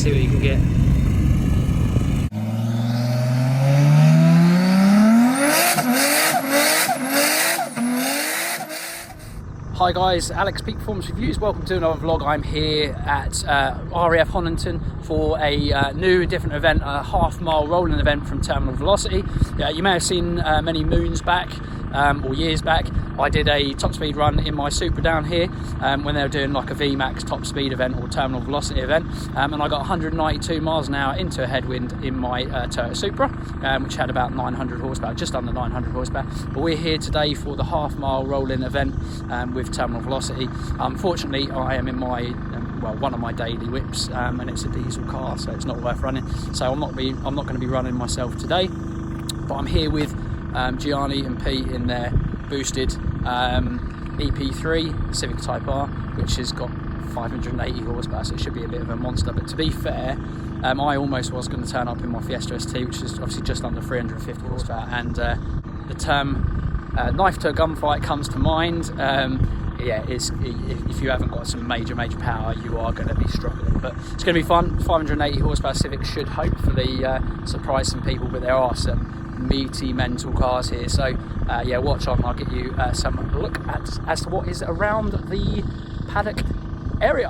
see what you can get. Hi guys, Alex Peak Performance Reviews. Welcome to another vlog. I'm here at RAF Honington for a new and different event, a half-mile rolling event from Terminal Velocity. You may have seen many moons back or years back, I did a top speed run in my Supra down here when they were doing like a VMAX top speed event or Terminal Velocity event, and I got 192 miles an hour into a headwind in my Toyota Supra, which had about 900 horsepower, just under 900 horsepower. But we're here today for the half-mile rolling event with Terminal Velocity. Unfortunately, I am in my one of my daily whips, and it's a diesel car, so it's not worth running. So I'm not going to be running myself today, but I'm here with Gianni and Pete in their boosted EP3 Civic Type R, which has got 580 horsepower, so it should be a bit of a monster. But to be fair, I almost was going to turn up in my Fiesta ST, which is obviously just under 350 horsepower, and the term knife to a gunfight comes to mind. If you haven't got some major power, you are going to be struggling, but it's going to be fun. 580 horsepower Civic should hopefully surprise some people, but there are some meaty mental cars here, so yeah, watch on. I'll get you some look at as to what is around the paddock area.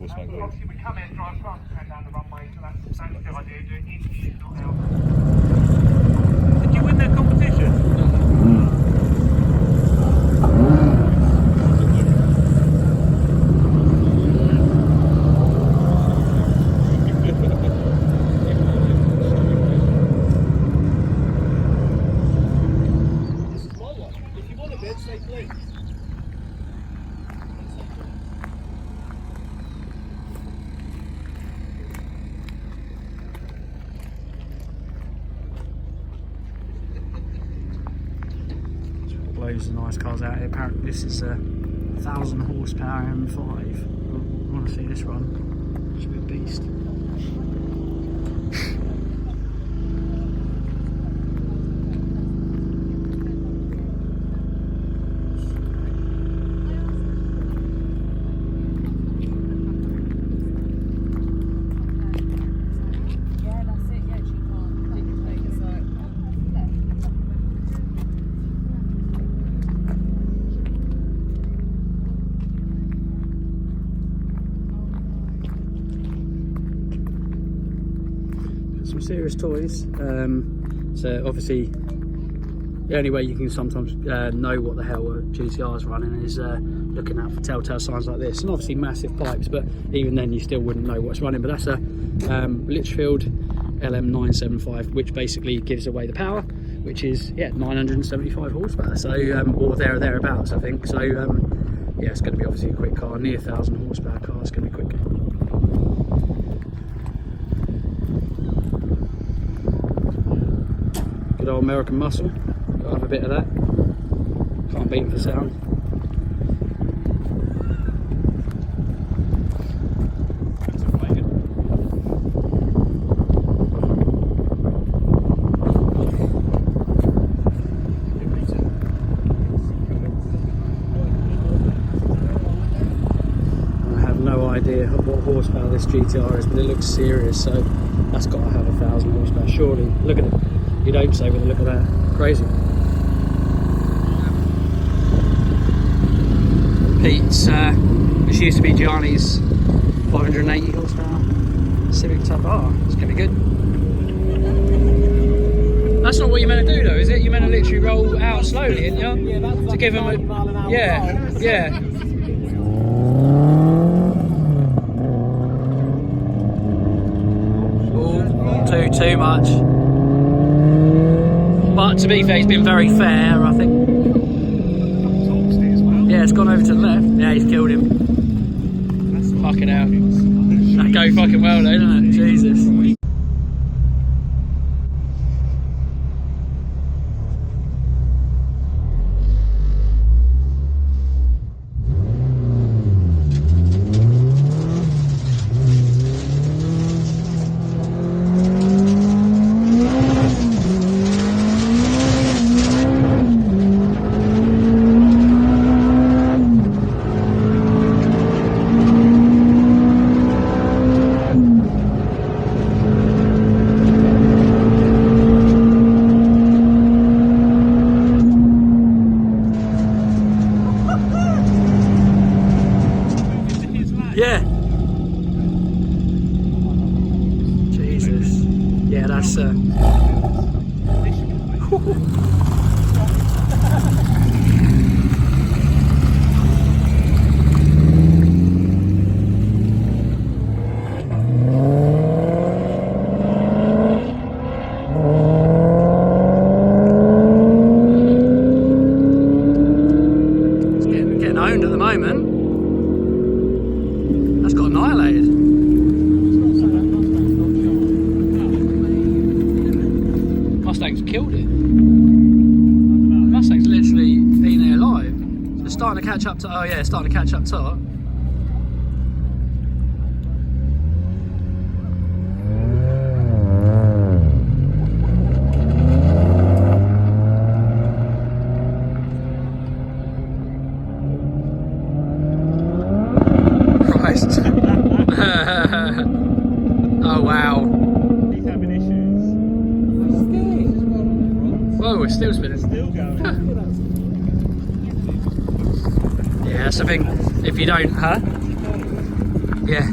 Obviously we come in, drive fast and down the runway, so that's a good idea, doing interviews, not out. Did you win that competition? Loads of nice cars out here. Apparently this is a 1,000 horsepower M5. I want to see this run. Should be a beast. Some serious toys, so obviously the only way you can sometimes know what the hell a GTR is running is looking out for telltale signs like this, and obviously massive pipes, but even then you still wouldn't know what's running. But that's a Litchfield LM975, which basically gives away the power, which is 975 horsepower, so or thereabouts I think. So yeah, it's going to be obviously a quick car, near 1,000 horsepower car. It's going to be quick. Good old American muscle, gotta have a bit of that, can't beat them for sound. I have no idea what horsepower this GTR is, but it looks serious, so that's got to have 1,000 horsepower, surely. Look at it. You'd hope so with a look at that. Crazy. Pete's, which used to be Gianni's 580 horsepower Civic Type R. It's going to be good. That's not what you're meant to do though, is it? You're meant to literally roll out slowly, aren't you? Yeah, that's to give them a... Yeah. Oh, too much. But to be fair, he's been very fair, I think. Yeah, it's gone over to the left. Yeah, he's killed him. Fucking hell. That go fucking well though, doesn't it? Jesus. Yes, sir. It's getting owned at the moment. That's got annihilated. Mustang's killed it. Mustang's literally been there alive. So it's starting to catch up to. Oh yeah, it's starting to catch up to. Christ. Oh wow. He's having issues. Whoa, it's still spinning. Still going. Yeah, that's the thing. If you don't, huh? Yeah.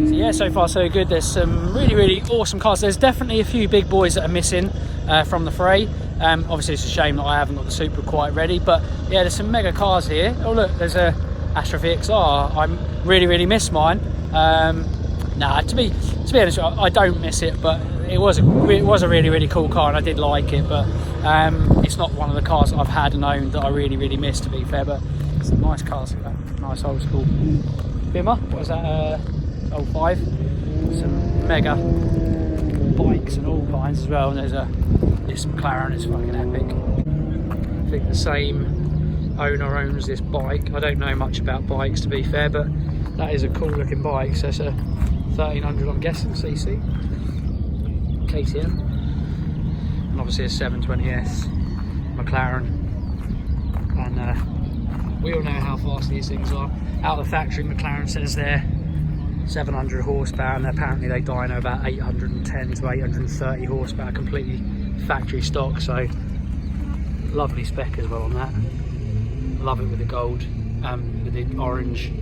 So yeah, so far so good. There's some really awesome cars. There's definitely a few big boys that are missing from the fray. Obviously it's a shame that I haven't got the Supra quite ready, but yeah, there's some mega cars here. Oh look, there's a Astra VXR. I really miss mine. Nah, to be honest, I don't miss it, but it was a really cool car and I did like it, but it's not one of the cars that I've had and owned that I really miss, to be fair. But some nice cars, nice old school Bimmer. What was that? 05. Some mega bikes and all kinds as well, and there's this McLaren is fucking epic. I think the same owner owns this bike. I don't know much about bikes, to be fair, but that is a cool looking bike. So it's a 1300, I'm guessing, cc KTM, and obviously a 720S McLaren, and we all know how fast these things are. Out of the factory, McLaren says they're 700 horsepower, and apparently they dyno about 810 to 830 horsepower, completely factory stock. So lovely spec as well on that. Love it with the gold, with the orange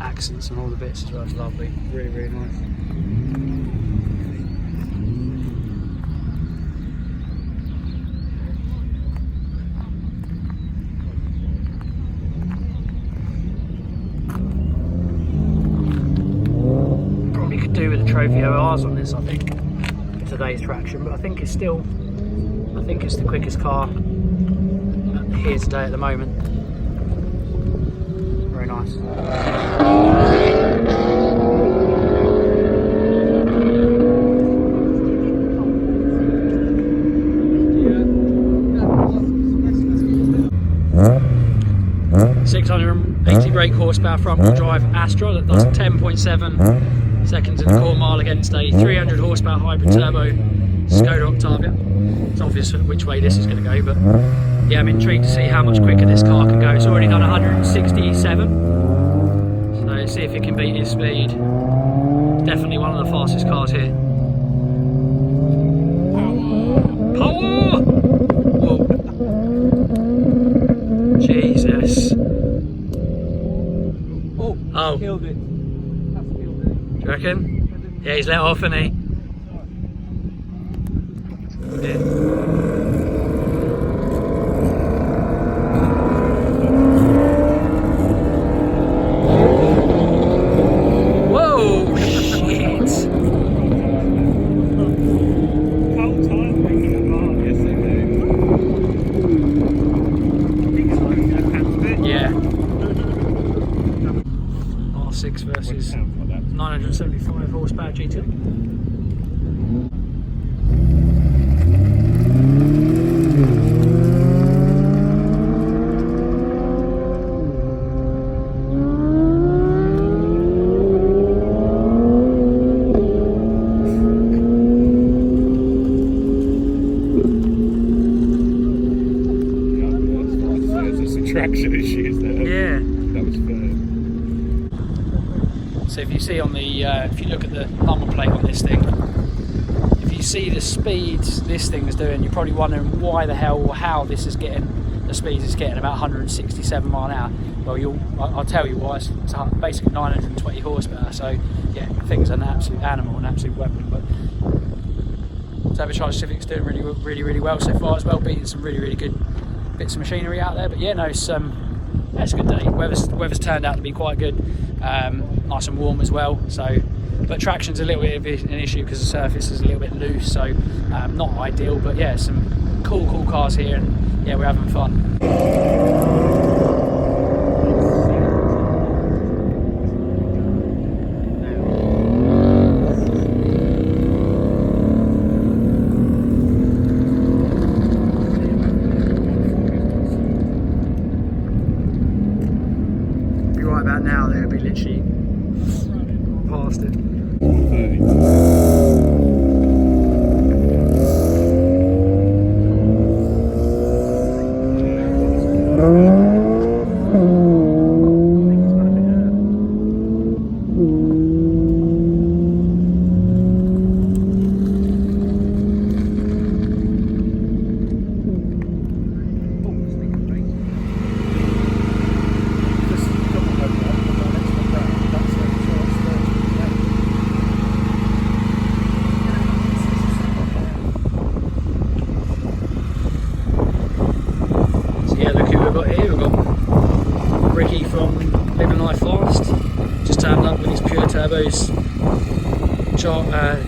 accents and all the bits as well. It's lovely, really nice. Probably could do with the Trophy ORs on this, I think, today's traction, but I think it's the quickest car here today at the moment. Very nice. 680 brake horsepower front wheel drive Astra that does 10.7 seconds in the quarter mile against a 300 horsepower hybrid turbo Skoda Octavia. It's obvious which way this is going to go, but yeah, I'm intrigued to see how much quicker this car can go. It's already done 167, so let's see if it can beat his speed. It's definitely one of the fastest cars here. Power! Whoa. Jesus. Oh. Killed it. That's killed it. Do you reckon? Yeah, he's let off, isn't he? Yeah. Whoa! Shit! Whole time making a bar, yes they do. I think it's like a pound bit. Yeah. R6 versus 975 horsepower GT. Traction issues there. Yeah. That was fair. So if you see on the, if you look at the number plate on this thing, if you see the speeds this thing's doing, you're probably wondering why the hell or how this is getting the speeds it's getting, about 167 mile an hour. Well, I'll tell you why. It's basically 920 horsepower. So yeah, the thing's an absolute animal, an absolute weapon. But turbocharged Civic's doing really well so far as well, beating some really good bits of machinery out there. But yeah, no, it's a good day. Weather's turned out to be quite good, nice and warm as well. So, but traction's a little bit of an issue because the surface is a little bit loose, so not ideal. But yeah, some cool cars here, and yeah, we're having fun. About now, they'll be literally past it.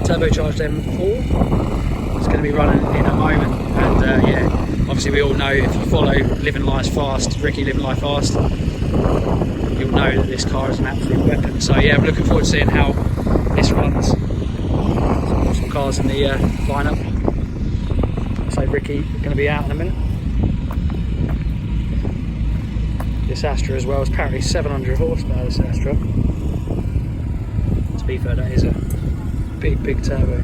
Turbocharged M4. It's going to be running in a moment, and yeah, obviously we all know, if you follow Living Life Fast, Ricky Living Life Fast, you'll know that this car is an absolute weapon. So yeah, I'm looking forward to seeing how this runs. Some cars in the lineup. So Ricky is going to be out in a minute. This Astra as well is apparently 700 horsepower. This Astra. To be fair, that is a big turbo.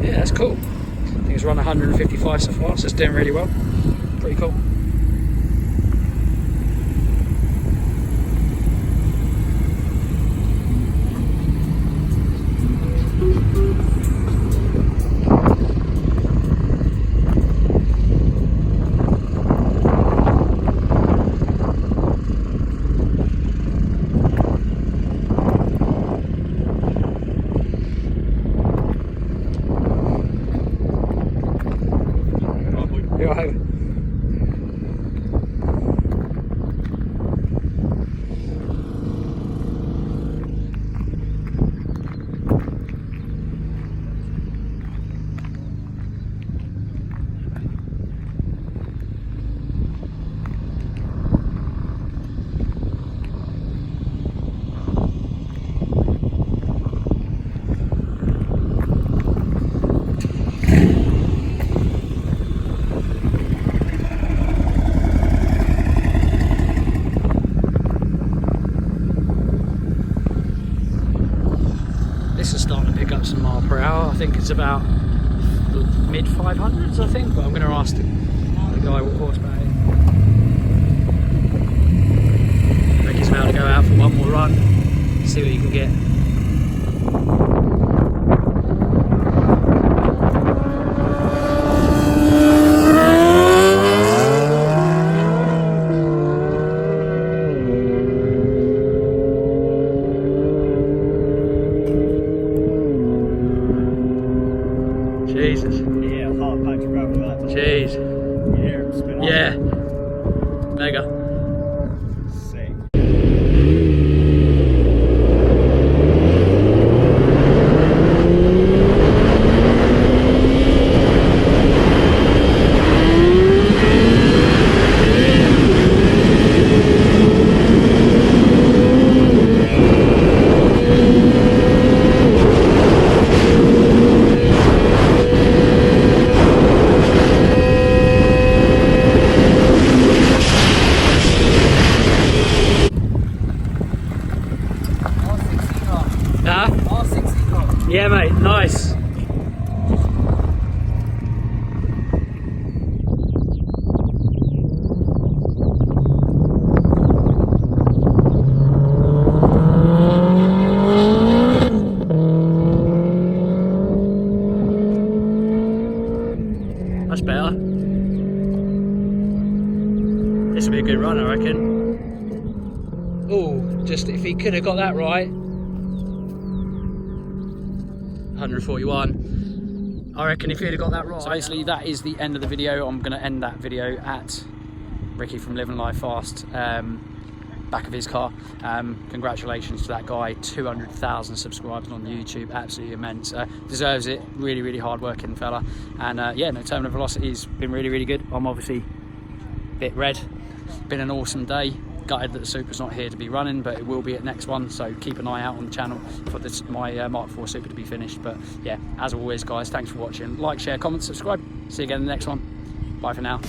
Yeah, that's cool. I think it's run 155 so far, so it's doing really well. Pretty cool. Some mile per hour. I think it's about mid 500s, I think, but I'm going to ask the guy what horsepower it is. I think he's about to go out for one more run, see what he can get. Jesus. Yeah, hard patch of gravel that. Jeez. Yeah, spin off. Yeah. Mega. Sick. Yeah, mate, nice. Oh, just if he could have got that right. 141. I reckon if he'd have got that right. So basically that is the end of the video. I'm going to end that video at Ricky from Living Life Fast, back of his car. Congratulations to that guy, 200,000 subscribers on YouTube, absolutely immense. Deserves it, really, really hard working fella. And yeah, no, terminal velocity's been really, really good. I'm obviously a bit red. Been an awesome day. Gutted that the Supra's not here to be running, but it will be at next one, so keep an eye out on the channel for this, my Mark IV Supra to be finished. But yeah, as always guys, thanks for watching. Like, share, comment, subscribe. See you again in the next one. Bye for now.